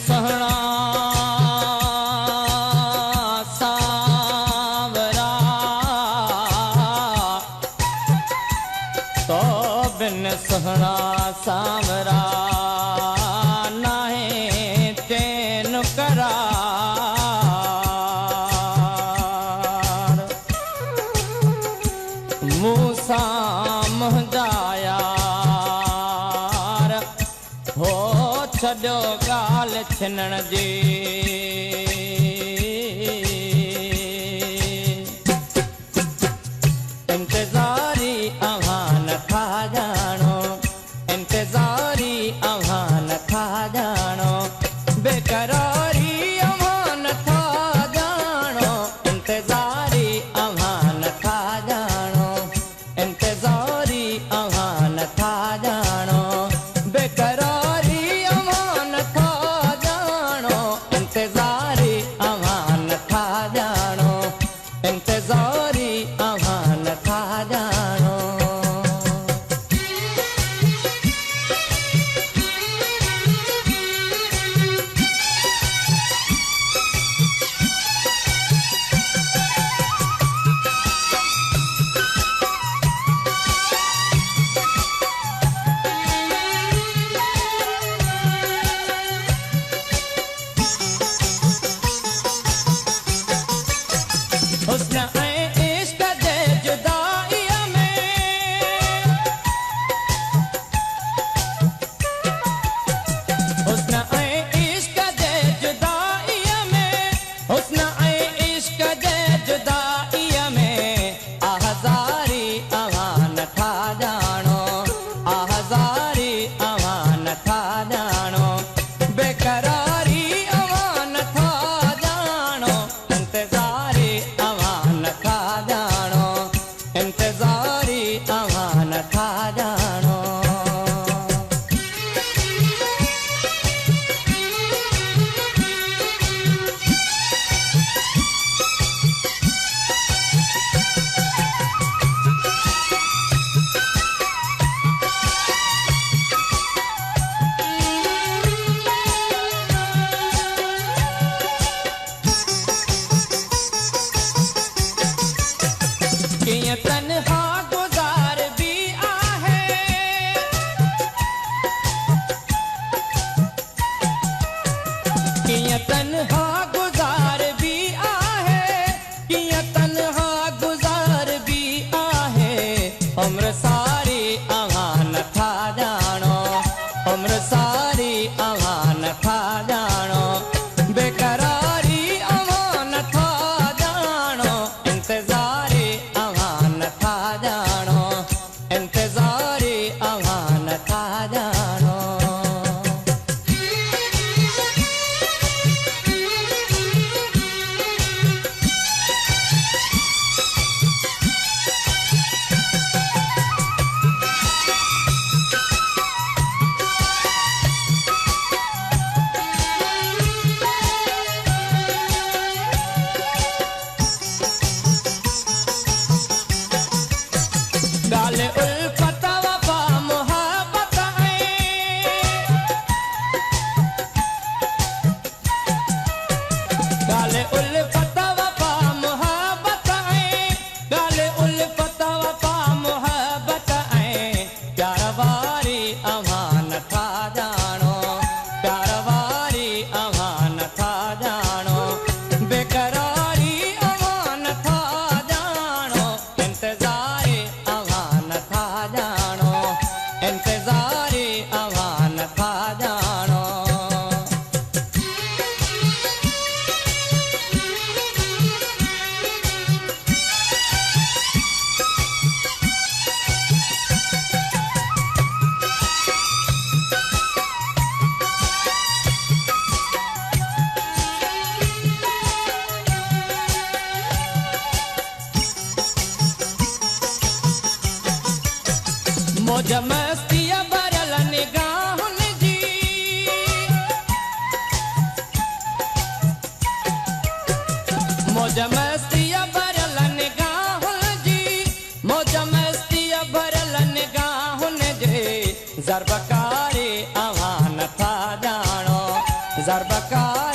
सहणा सांवरा तो बिन सहणा सांवरा नाहे तेन करार मूसा महजाया हो छॾियो ॻाल्हि छिनण जी इंतज़ारी अव्हां नथा ॼाणो इंतज़ारी अव्हां नथा ॼाणो बेक़रारी अव्हां नथा ॼाणो इंतज़ारी अव्हां नथा ॼाणो इंतज़ारी अव्हां नथा ॼाणो बेक़रारी अव्हां नथा ॼाणो इंतज़ारी अव्हां नथा ॼाणो इंतज़ारी अव्हां नथा ॼाणो हुस्न ऐं इश्क जे जुदाईअ में हुस्न ऐं इश्क जे जुदाईअ में हुस्न ऐं इश्क जे जुदाईअ में आहज़ारी अव्हां नथा ॼाणो आहज़ारी अव्हां नथा ॼाणो बेक़रारी अव्हां नथा ॼाणो इंतज़ारी अव्हां नथा ॼाणो इंतज़ारी अव्हां नथा ॼाणो कीअं तन्हा गुज़ार बि आहे कीअं तन्हा गुज़ार बि आहे कीअं तन्हा गुज़ार बि आहे उम्र सारी अव्हां नथा ॼाणो उम्र सारी अव्हां नथा ॼाणो बेक़रारी अव्हां नथा ॼाणो इंतज़ारी अव्हां नथा ॼाणो इंतज़ारी अव्हां नथा ॼाणो ॻाल्हि उल्फत वफ़ा मुहबत ॻाल्हि उल्फत वफ़ा मुहबत ॻाल्हि उल्फत वफ़ा मुहबत प्यार वारी अव्हां नथा ॼाणो प्यार वारी अव्हां नथा ॼाणो बेक़रारी अव्हां नथा ॼाणो इंतज़ारी अव्हां नथा ॼाणो इंतज़ारी अव्हां नथा ॼाणो मौज मस्तीअ भरियल निगाहुनि जी मौज मस्तीअ भरियल निगाहुनि जी मौज मस्तीअ भरियल निगाहुनि जे ज़रबकारी अव्हां नथा ॼाणो zar bakaye